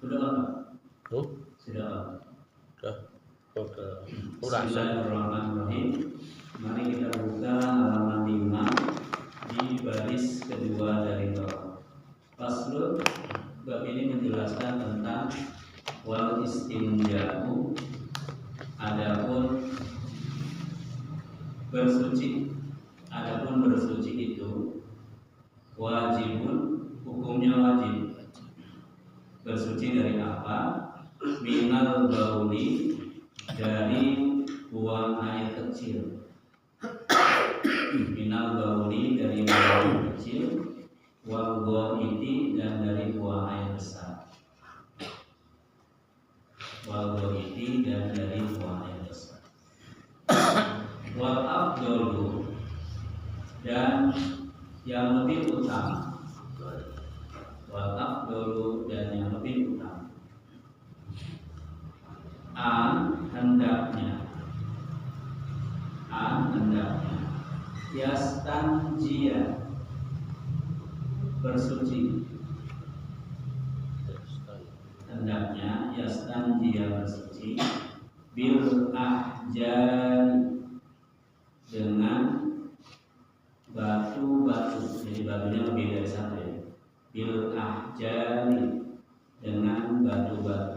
Sudah apa? Oh, Sudah apa? udah. Bismillahirrahmanirrahim. Mari kita buka halaman 5 di baris kedua dari bawah. Faslun, bab ini menjelaskan tentang wal istinja'u, adapun bersuci. Adapun bersuci itu wajibun, hukumnya wajib. Bersuci dari apa? Minal bauli, dari buang air kecil. Minal bauli, dari buang air kecil. Wal ghaiti, dan dari buang air besar. Wal ghaiti, dan dari buang air besar. Wal afdalu, dan yang lebih utama. Wal afdalu, dan yang lebih utama. Hendaknya yastanjia, bersuci. Hendaknya yastanjia, bersuci. Bil ahjari, dengan batu-batu. Jadi batunya lebih dari satu ya. Bil ahjari, dengan batu-batu.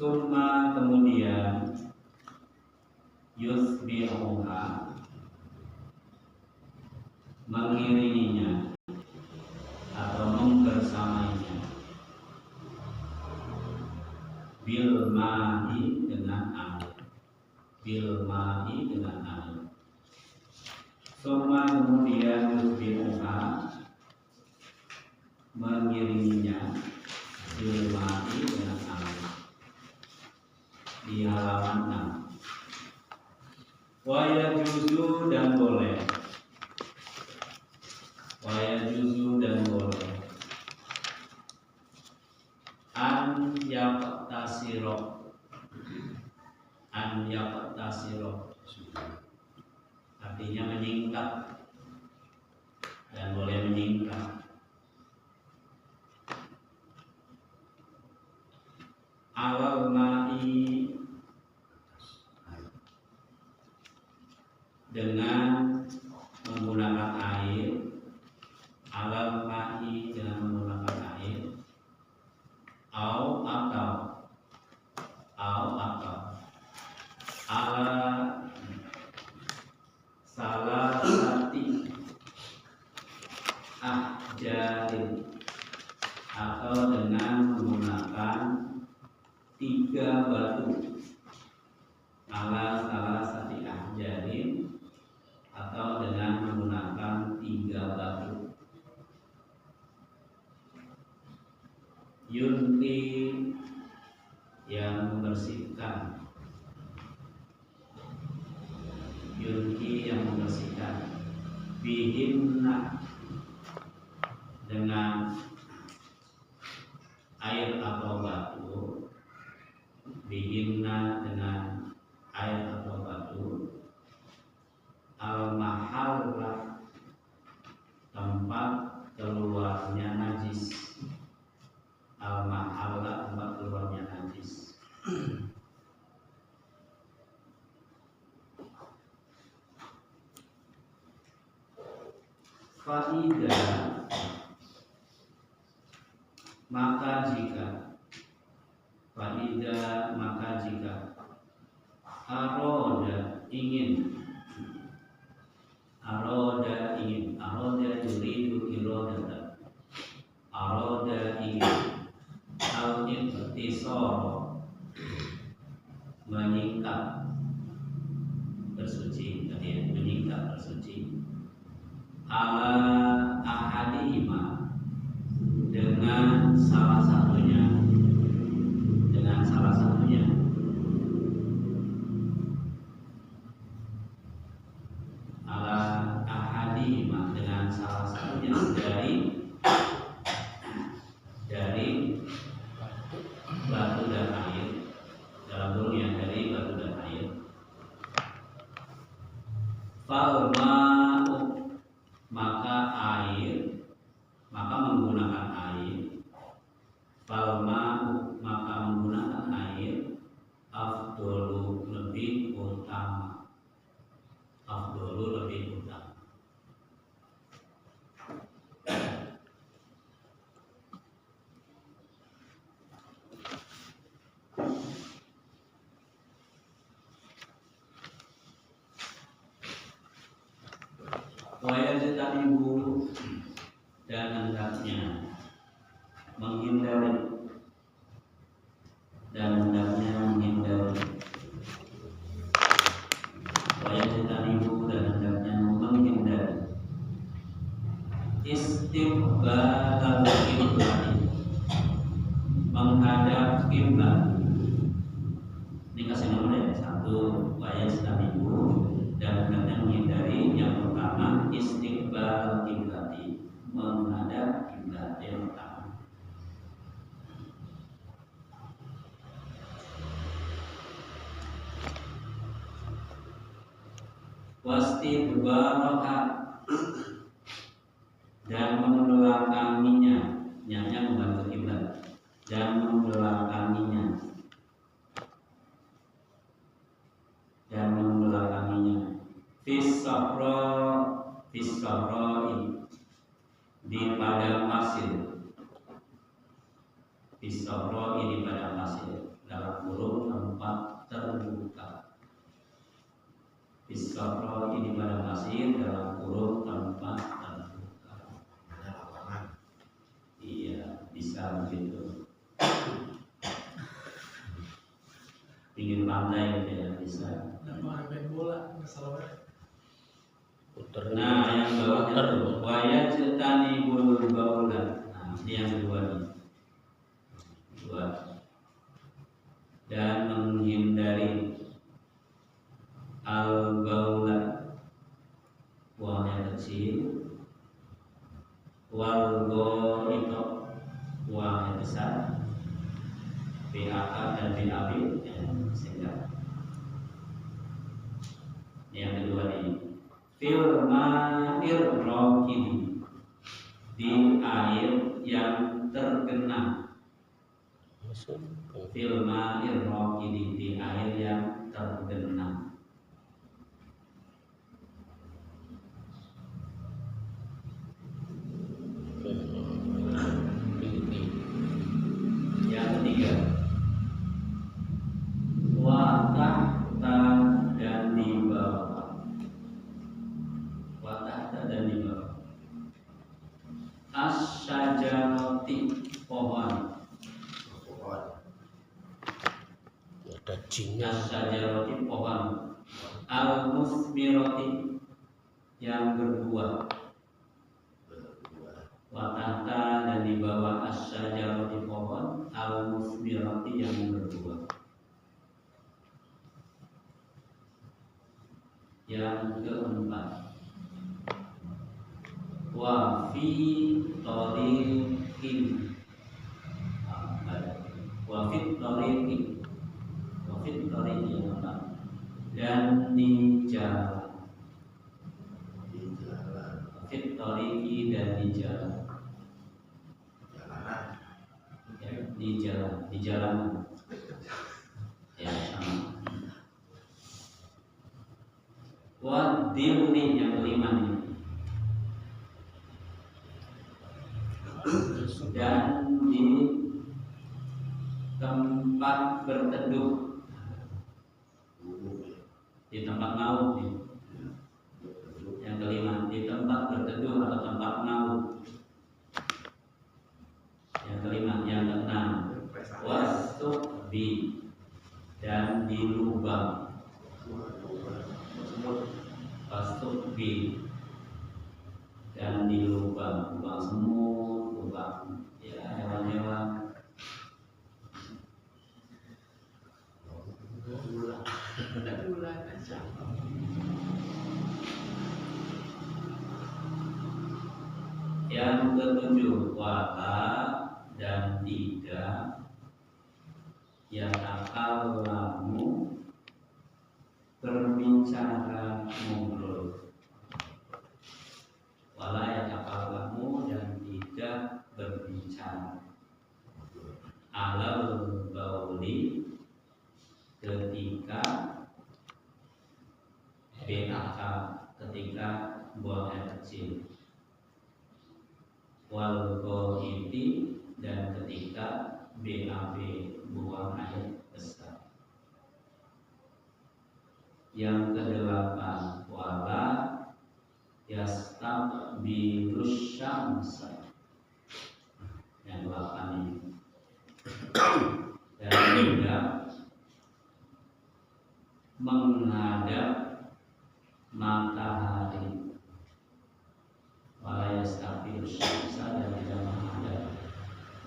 Summa, kemudian yusbi'uha, mengiringinya atau membersamainya. Bil ma'i, dengan air. Bil ma'i, dengan air. Summa, kemudian yusbi'uha, mengiringinya. Bil ma'i, dengan air. Di halaman 6. Wa yajuzu, dan boleh. Wa yajuzu, dan boleh. An yaqtasiro, artinya menyingkap, dan boleh menyingkap. Alal ma'i, dengan menggunakan air. Alal ma'i, dengan menggunakan air. Au atau ala salasati ahjarin, atau dengan menggunakan 3 batu. Ala salasati ahjarin, atau dengan menggunakan 3 batu. Yunti, yang membersihkan. Yunti, yang membersihkan. Bihinna, dengan air atau batu. Bihinna, dengan air atau batu. Al-mahalla, tempat keluarnya najis. Al-mahalla, tempat keluarnya najis. Faida, maka jika. Faida, maka jika. Aroda, ingin. Aroda, ingin. Aroda yuridu irodata. Aroda, ingin. Al-intisar, menyingkap, bersuci. Tadi menyingkap, bersuci. Ala ahadihima, dengan salah satunya. Dengan salah satunya. Ala ahadihima, dengan salah satunya. Dari batu dan air. Dalam dunia, dari batu dan air. Falma'u, maka air, maka menggunakan air. wayajtanibu dan hendaknya menghindari wayajtanibu dan hendaknya menghindari istiqbalal qiblat, menghadap kiblat. Ini kasih nomor ya, 1 wayajtanibu dan hendaknya menghindari. Yang pertama istiqbal kiblat, menghadap kiblat yang pertama. Wastidbaraka dan membelakanginya, nyanya membantu kiblat dan membelakanginya fissahroi di padang pasir, fissahroi di padang pasir dalam kurung tempat terbuka. Fissahroi di padang pasir dalam kurung tempat terbuka. Iya, bisa begitu. Pinggir pantai gitu ya, bisa. Main bola, masalahnya. Nah, yang bawahnya wayajtanibul baula. Nah, ini yang kedua nih. Dua. Dan menghindari al-baula, buangnya kecil, wal itu buangnya besar, BAK dan BAB sehingga. Yang kedua nih, fil ma'ir raqidi, di air yang tergenang. Fil ma'ir raqidi, di air yang tergenang. Yang ketiga, wa tahta dan di bawah. Wa tahta dan di bawah. Asyajarati, pohon. Ada jinnya. Asyajarati, pohon. Al-musmirati, yang berbuah. Wa tahta dan di bawah asyajarati, pohon. Al-musmirati, yang berbuah. Yang keempat, wa fi tariqin, wa fi tariqin, wa fi tariqin, dan di jalan, wa fi tariqi, dan di jalan, ya, di jalan, ya sama. Wadilni, yang kelima nih, dan di tempat berteduh, di tempat naung nih. Yang kelima, di tempat berteduh atau tempat naung. Yang kelima, yang keenam, wasukbi, dan di lubang. Wasukbi, dan di lubang, lubang semut, lubang ya hewan-hewan. Yang ketujuh, wala dan tidak yatakallamu, berbicara ngobrol. Wala yatakallamu, dan tidak berbicara. Alal bauli, ketika BAK, ketika buang air kecil. Wal ghaiti, dan ketika BAB, buang air besar. Yang kedelapan, wala yastabirus syamsa, yang 8 ini. Dan juga menghadap matahari, wala yastabirus syamsa, dan tidak menghadap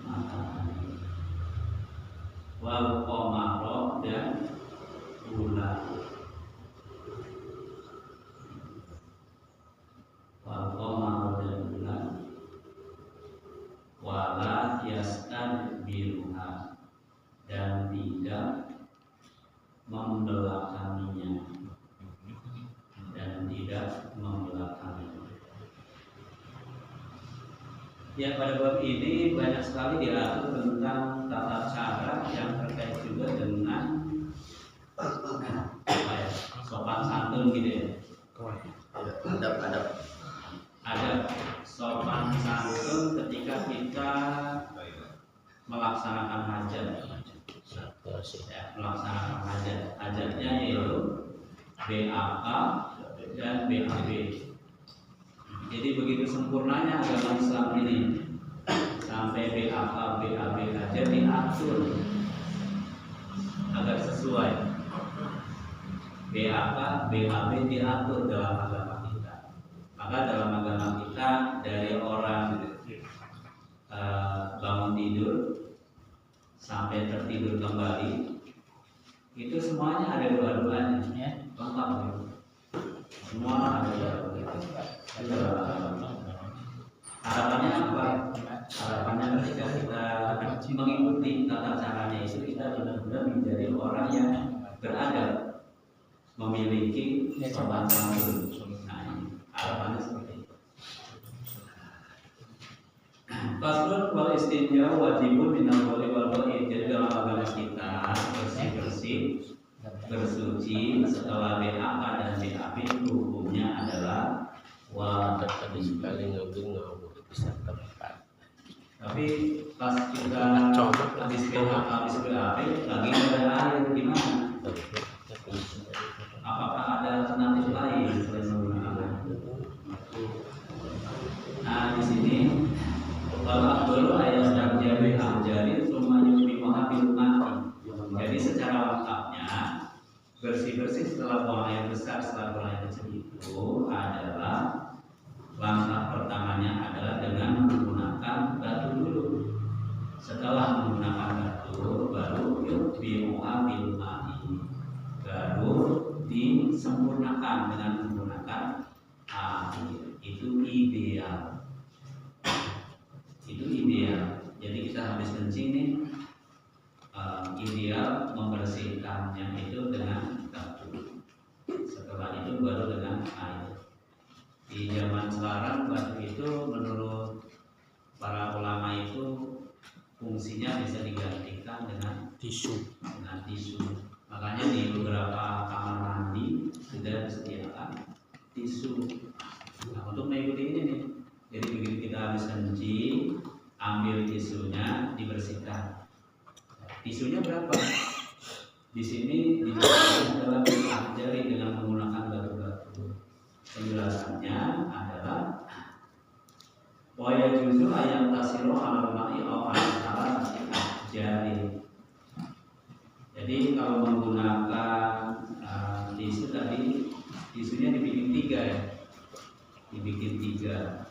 matahari, wal qamara, dan bulan, wal qamara, dan bulan, wala yastadbiruha, dan tidak membelakanginya, dan tidak membelakanginya. Ya, pada bab ini banyak sekali diatur tentang tata cara yang terkait juga dengan sopan santun gitu ya. Adab. Ada sopan santun ketika kita melaksanakan hajat. Ya, melaksanakan hajat. Hajatnya yaitu BAK dan BAB. Jadi begitu sempurnanya agama Islam ini, sampai BAK, BAB aja diatur agar sesuai. BAK, BAB diatur dalam agama kita. Maka dalam agama kita dari orang bangun tidur sampai tertidur kembali itu semuanya ada doa-doanya, ya, lengkap gitu. Semua ada doa-doa. Harapannya apa? Harapannya ketika kita mengikuti tata caranya itu, kita benar-benar menjadi orang yang beradab, memiliki sopan santun. Nah, ini harapannya seperti itu. Faslun wal istinja wajibun minal wali wal wali. Jadi dalam agama kita bersih-bersih, bersuci setelah BAK dan BAB hukumnya adalah wajib. Sekali ngawur bisa tepat. Tapi pas kita habis BAK, habis BAB lagi ada air gimana? Apakah ada alternatif lain selain menggunakan? Nah, di sini kalau dulu ayat terjadi amjari semuanya habil mati. Jadi secara lengkapnya bersih-bersih setelah buang air besar, setelah buang air kecil itu adalah langkah pertamanya adalah dengan menggunakan batu dulu. Setelah menggunakan batu, baru yutbi'uha bil ma'i, baru disempurnakan dengan menggunakan air. Itu ideal. Itu ideal. Jadi kita habis kencing nih, ideal membersihkannya itu dengan batu. Setelah itu baru dengan air. Di zaman sekarang batu itu menurut para ulama itu fungsinya bisa digantikan dengan tisu. Makanya di beberapa kamar mandi sudah disediakan tisu. Nah, untuk mengikuti ini nih. Jadi begitu kita habis kencing, ambil tisunya, dibersihkan. Tisunya berapa? Di sini dijelaskan adalah diajari dengan menggunakan batu-batu. Penjelasannya adalah waya juzu ayam tasiro alal ma'i aw ala jari. Jadi kalau menggunakan tisu tadi, tisunya dibikin 3 ya. Dibikin 3.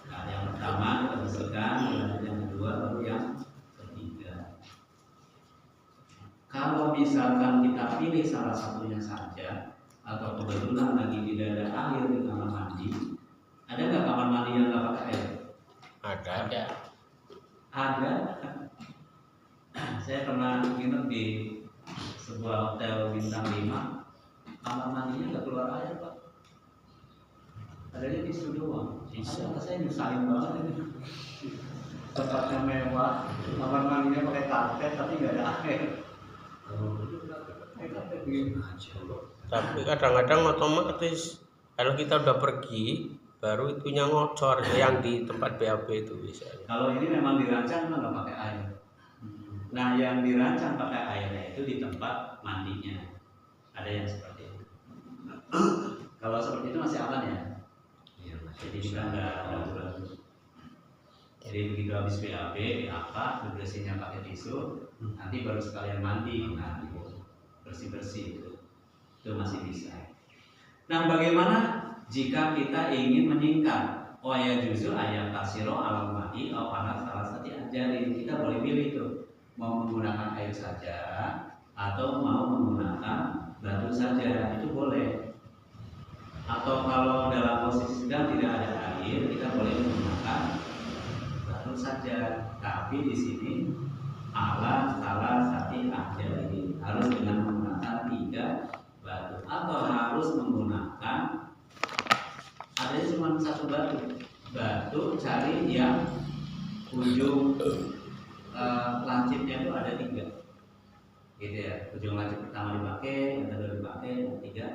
Nah, yang pertama kita bersihkan, yang kedua baru yang ketiga. Kalau misalkan kita pilih salah satunya saja, atau kebetulan lagi tidak ada air di kamar mandi, ada nggak kamar mandi yang nggak pakai air? Ada. Saya pernah nginep di sebuah hotel bintang 5, kamar mandinya nggak keluar air, Pak. Adanya tisu doang. Ada, saya nyusahin banget ini. Tempatnya mewah, kamar mandinya pakai karpet tapi nggak ada air. Tapi kadang-kadang otomatis kalau kita udah pergi baru itunya ngocor yang di tempat BAB itu bisa. Kalau ini memang dirancang memang nggak pakai air. Nah, yang dirancang pakai airnya itu di tempat mandinya. Ada yang seperti itu. Kalau seperti itu masih aman ya. Jadi kita nggak ragu-ragu. Jadi begitu habis BAB, bersihnya pakai tisu, nanti baru sekalian mandi, nah gitu. Bersih-bersih itu masih bisa. Nah, bagaimana jika kita ingin menyingkat? Oh ya justru ayat kasiro alam mati atau panas salah satu ajarin, kita boleh pilih tuh mau menggunakan air saja atau mau menggunakan batu saja, itu boleh. Atau kalau dalam posisi sedang tidak ada air, kita boleh menggunakan batu saja. Tapi di sini ala salah satu ajarin harus dengan menggunakan 3 batu atau harus menggunakan ada cuma 1 batu cari yang ujung lancipnya itu ada 3 gitu ya, ujung lancip pertama dipakai, yang kedua dipakai, yang ketiga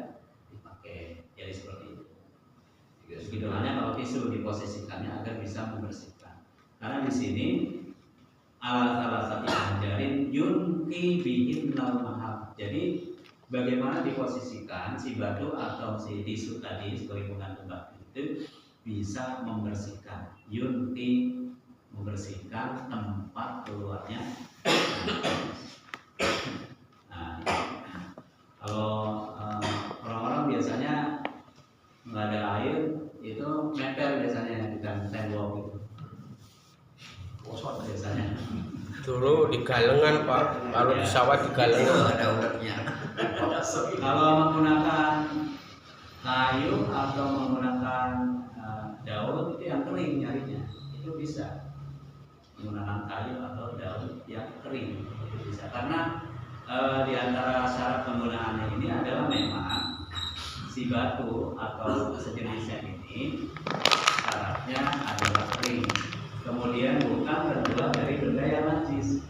dipakai, jadi seperti itu. Begitu hanya kalau tisu diposisikannya agar bisa membersihkan, karena di sini ala salah satu ajarin yunki bihin lal mahal. Jadi bagaimana diposisikan si batu atau si tisu tadi sebagai penggantung batu itu bisa membersihkan, yunki membersihkan tempat keluarnya. Nah, kalau orang-orang biasanya nggak ada air itu meter biasanya di tembok itu. Kosong biasanya. Dulu di galengan Pak, kalau di sawah di galengan ada ularnya. Kalau menggunakan kayu atau menggunakan daun itu yang kering nyarinya, itu bisa menggunakan kayu atau daun yang kering itu bisa, karena di antara syarat penggunaannya ini adalah memang si batu atau sejenisnya ini syaratnya adalah kering, kemudian bukan terbuat dari benda yang najis.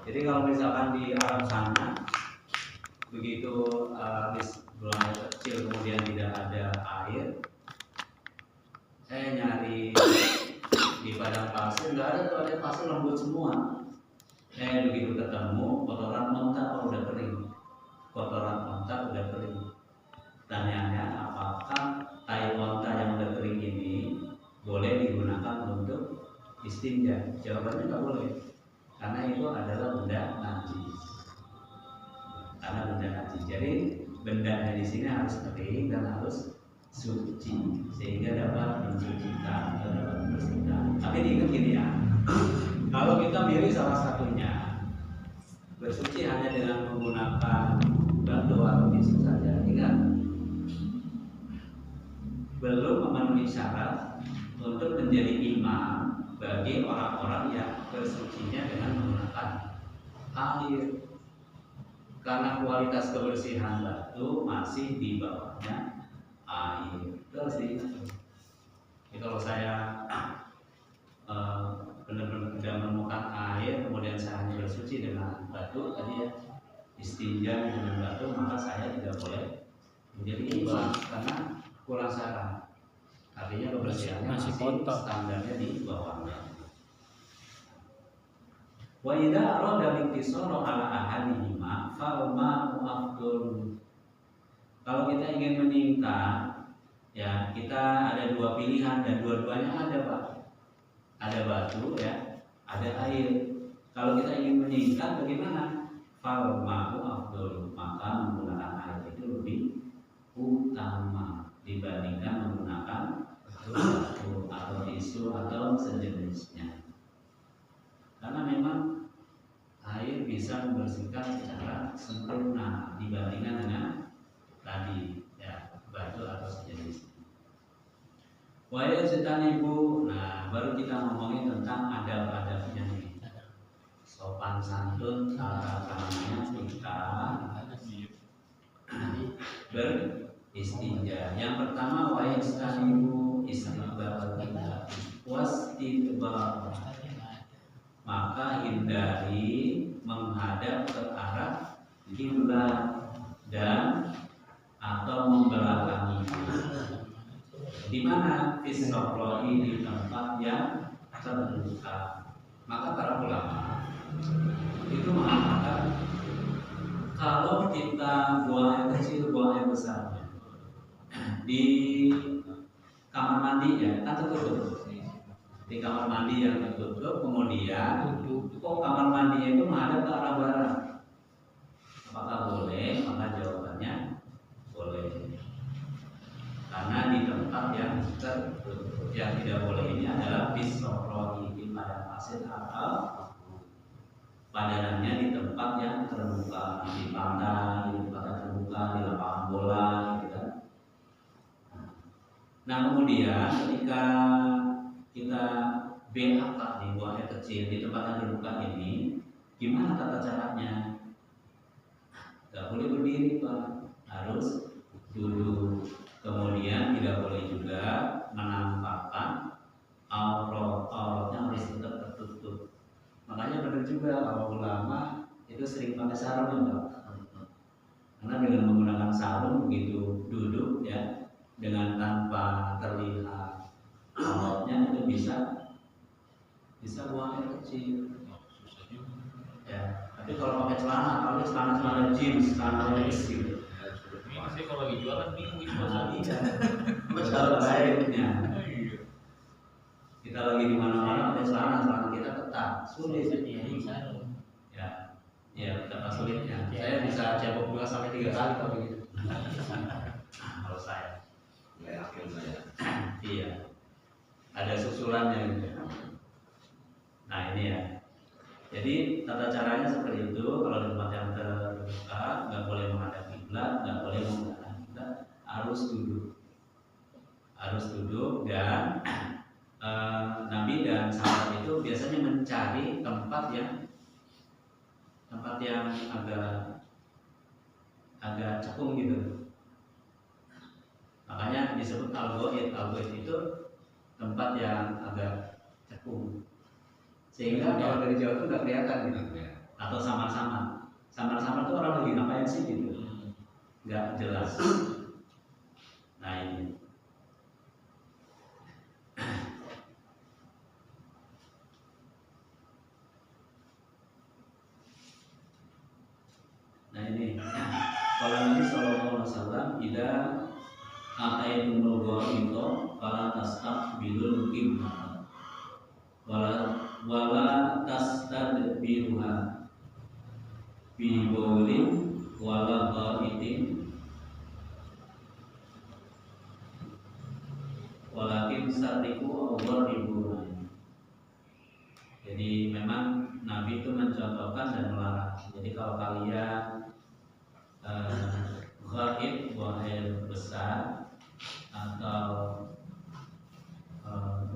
Jadi kalau misalkan di Arab sana begitu habis buang air kecil kemudian tidak ada air, saya nyari di padang pasir nggak ada tuh, ada pasir lembut semua. Begitu ketemu kotoran onta udah kering, kotoran onta udah kering. Tanyanya apakah tai onta yang udah kering ini boleh digunakan untuk istinja? Jawabannya nggak boleh, karena itu adalah benda najis. Karena benda najis, jadi bendanya di sini harus kering dan harus suci sehingga dapat mensucikan atau dapat membersihkan. Tapi diingat gini ya, kalau kita milih salah satunya bersuci hanya dengan menggunakan batu atau tisu saja, ingat belum memenuhi syarat untuk menjadi imam bagi orang-orang yang bersucinya dengan menggunakan air, karena kualitas kebersihan batu masih di bawahnya air. Terus diingat, kalau saya benar-benar tidak menemukan air, kemudian saya hanya bersuci dengan batu tadi ya, istinja dengan batu, maka saya tidak boleh menjadi imam karena kurang syarat. Artinya kebersihannya masih standarnya di bawahnya. Wa idza arada al-iktisara ala ahadihima fal ma'u afdal. Kalau kita ingin meningkat, ya kita ada 2 pilihan dan dua-duanya ada Pak. Ada batu ya, ada air. Kalau kita ingin meningkat bagaimana? Fal ma'u afdal, maka menggunakan air itu lebih utama dibandingkan menggunakan batu atau tisu atau sejenisnya. Karena memang air bisa membersihkan secara sempurna dibandingkan dengan tadi ya batu atau sejenisnya. Waya ibu, nah baru kita ngomongin tentang adab-adabnya nih. Sopan santun tata karamnya kita beristinja. Yang pertama waya ibu istiqbal kita wastidbar, maka hindari menghadap ke arah kiblat dan atau membelakangi. Di mana fisrohi di tempat yang terbuka. Maka para ulama itu mengatakan kalau kita buang air kecil, buang air besar di kamar mandi ya kan tertutup. Di kamar mandi yang tertutup, kemudian kok kamar mandinya itu menghadap ke arah barat. Apakah boleh? Maka jawabannya boleh. Karena di tempat yang tertutup. Yang tidak boleh ini adalah bisorohi di padang pasir atau padanannya di tempat yang terbuka, di pantai, di tempat yang terbuka, di lapangan bola, gitu kan. Nah kemudian ketika kita BAK di buang air kecil di tempat yang terbuka ini, gimana tata caranya? Gak boleh berdiri Pak, harus duduk. Kemudian tidak boleh juga menampakkan auratnya harus tetap tertutup. Makanya benar juga kalau ulama itu sering pakai sarung ya Pak. Karena dengan menggunakan sarung begitu duduk ya, dengan tanpa terlihat auratnya itu bisa buang air kecil. Ya, tapi kalau pakai celana, celana jeans, celana levis gitu. Ini sih kalau lagi jualan minggu itu Kalau baiknya kita lagi di mana-mana pakai celana kita ketat, sulit. Ya, betapa sulitnya. Saya bisa cebok 2 sampai 3 kali kalau begitu. Kalau saya. Yakin saya. Iya. Ada susulannya gitu. Nah ini ya. Jadi tata caranya seperti itu. Kalau di tempat yang terbuka, nggak boleh menghadap kiblat, nggak boleh menghadap kiblat, harus duduk dan Nabi dan sahabat itu biasanya mencari tempat yang agak cekung gitu. Makanya disebut al-ghaid. Al-ghaid itu tempat yang agak cekung. Sehingga kalau dari jauh itu nggak kelihatan gitu. Atau samar-samar. Samar-samar itu orang lagi ngapain sih gitu. Nggak jelas. Nah ini. Nah ini. Kalau Nabi SAW tidak ataitumul ghaito fala tastaqbilul qiblah wala tastadbiruha bi baulin wala qaitin walakin sariku awwaribu. Jadi memang Nabi itu mencontohkan dan melarang. Jadi kalau kalian ghaib buang air besar atau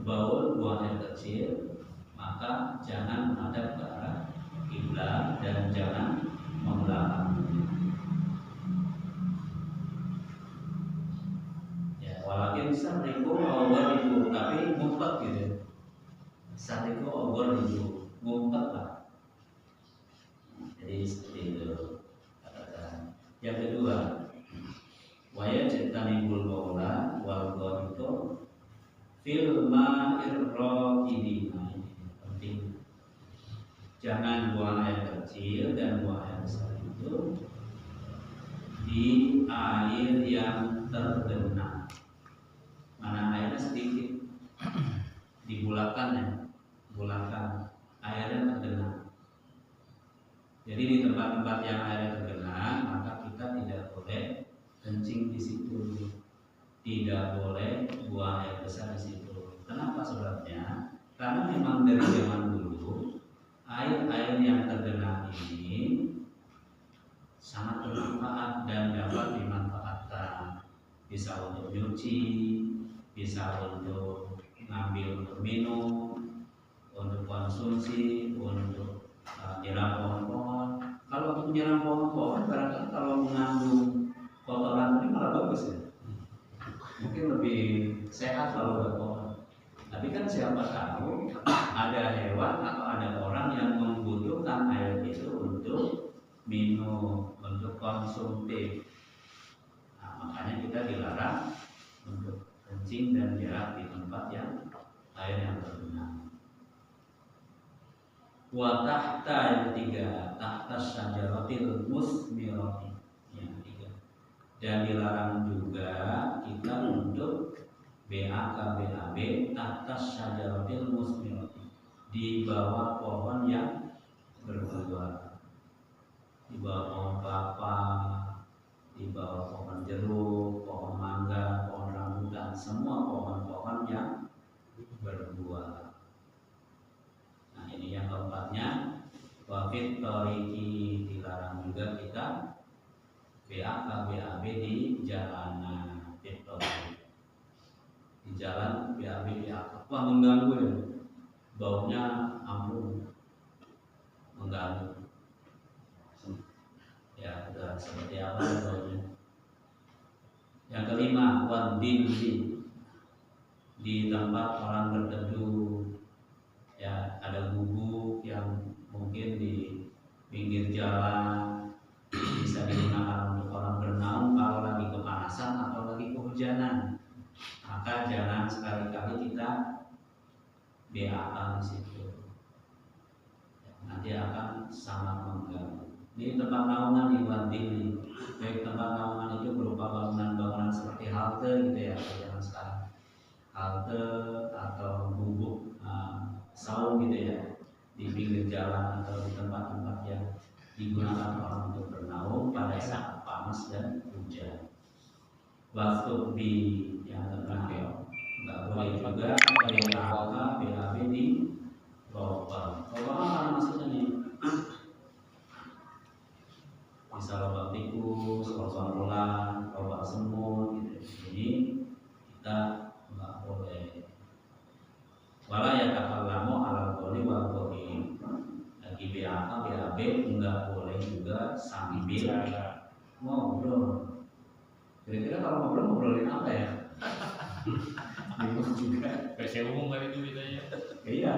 baul buang air kecil, maka jangan menghadap ke arah kiblat dan jangan membelakang. Ya, walakin sariku awwaribu, tapi ngumpet gitu. Sariku awwaribu, ngumpet lah. Jadi seperti itu. Yang kedua, wayajtanibul qaula wal ghaito fil ma'ir raqidina. Penting. Jangan buang air kecil dan buang air besar itu di air yang tergenang. Mana airnya sedikit, dibulakan ya, bulakan airnya tergenang. Jadi di tempat-tempat yang airnya tergenang, maka kita tidak boleh kencing di situ, tidak boleh buang air besar di situ. Kenapa sebabnya? Karena memang dari zaman dulu air-air yang tergenang ini sangat bermanfaat dan dapat dimanfaatkan. Bisa untuk nyuci, bisa untuk ngambil untuk minum, untuk konsumsi, untuk nyiram pohon-pohon. Kalau untuk nyiram pohon-pohon, barangkali kalau mengandung kotoran ini malah bagus ya. Mungkin lebih sehat kalau berpohon. Tapi kan siapa tahu ada hewan atau ada orang yang membutuhkan air itu untuk minum, untuk konsumtif. Nah, makanya kita dilarang untuk kencing dan berak di tempat yang air yang tergenang. Wa tahta yang ketiga, tahta syajaratil musmirati yang ketiga. Dan dilarang juga kita untuk BAK BAB atas syajaratil musmirati, di bawah pohon yang berbuah, di bawah pohon kelapa, di bawah pohon jeruk, pohon mangga, pohon rambutan, semua pohon-pohon yang berbuah. Nah ini yang keempatnya, wafit toriki, dilarang juga kita BAK BAB di jalanan, di jalan BAB BAK. Wah mengganggu ya, baunya ampun, mengganggu. Ya udah seperti apa baunya. Yang kelima, wadin di tempat orang berteduh. Ya ada gubuk yang mungkin di pinggir jalan, bisa digunakan untuk orang bernaung kalau lagi kepanasan atau lagi kehujanan. Maka jangan sekali-kali kita BAK di situ. Nanti akan sangat mengganggu. Ini tempat naungan di wadin, baik tempat naungan itu berupa bangunan-bangunan seperti halte gitu ya, zaman sekarang. Halte atau gubuk saung gitu ya, di pinggir jalan atau di tempat-tempat yang digunakan orang untuk bernaung pada saat panas dan hujan. Waktu di yang terakhir nggak boleh juga BAK BAB di lubang. Lubang apa maksudnya nih? Bisa lubang tikus, lubang ular, lubang semut gitu. Ini kita nggak boleh. Wala ya takalamu ala qoli wa qoli. Lagi BAK BAB nggak boleh juga sambil ngobrol. Kira-kira kalau ngobrolin apa ya? Bingung juga. PC umum kan itu bedanya. Iya.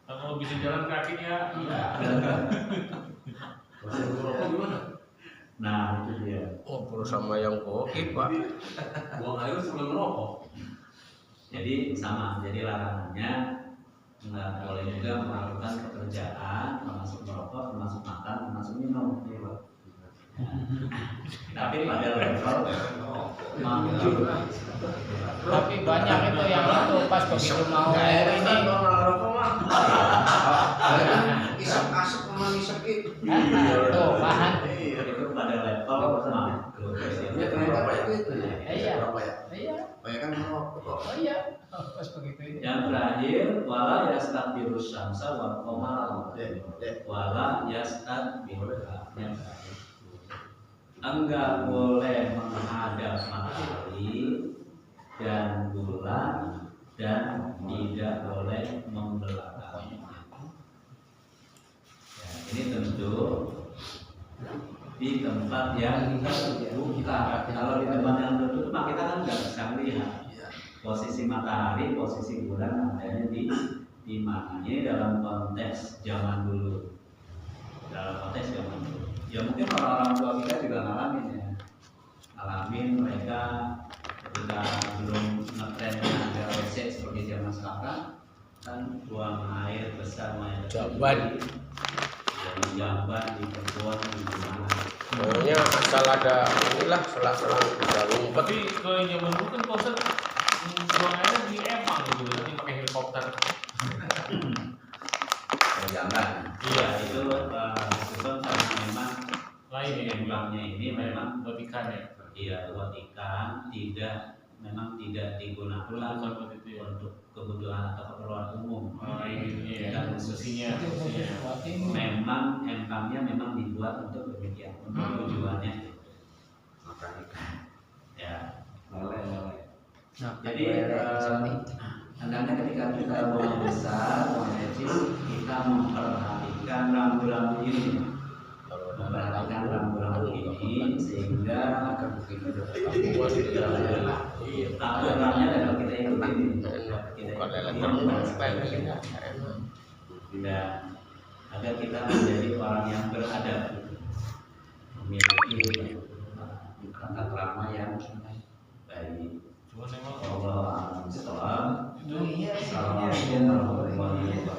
Kalau bisa jalan kaki ya, iya. Nah itu dia. Ngobrol sama yang koki Pak. Buang air sebelum merokok. Jadi sama, jadi larangannya nggak boleh juga melakukan pekerjaan, termasuk merokok, termasuk makan, termasuk minum. Tapi pada level Tapi banyak itu yang itu pas begitu mau ini Isep asap sama isep itu. tuh bahan. itu pada level makruh. Ya kenapa itu? Iya. Berapa ya? Iya. Banyak kan merokok. Oh iya. Pas begitu itu. Yang terakhir, wala yastakbirus syamsa wal qamara. Wala yastakbir. Enggak boleh menghadap matahari dan bulan dan tidak boleh membelakangnya. Ya, ini tentu di tempat yang terbuka. Kalau di tempat yang tertutup, kita kan nggak bisa melihat posisi matahari, posisi bulan adanya di mana. Ini dalam konteks zaman dulu. Dalam konteks zaman dulu. Ya mungkin orang-orang tua kita juga ngalamin ya. Ngalamin mereka ketika belum ngetrennya ada WC seperti zaman sekarang, kan buang air besar Jamban. jamban di perempuan di mana. Pokoknya asal ada inilah selang-selang bisa ngumpet. Tapi kalau yang zaman dulu kan konser buang airnya di emang gitu, nanti pakai helikopter. Jangan. Iya itu karena memang Lain ya, empangnya ini memang buat ikan ya. iya buat ikan, memang tidak digunakan Bukan buat itu ya. untuk kebutuhan atau keperluan umum. Oh ini Dan ya, fungsinya. memang empangnya memang dibuat untuk demikian, untuk tujuannya Makan ikan. ya. Lele. Jadi hendaknya ketika kita buang besar, buang kecil, kita memperhatikan rambu-rambu ini, memperhatikan rambu-rambu ini sehingga aturannya dapat kita ikutin, Bukan lele terbang, pengen. dan agar kita menjadi orang yang beradab, memiliki tata krama yang baik. Cuma memang Allah a'lam bishawab. Iya. Assalamualaikum warahmatullahi wabarakatuh.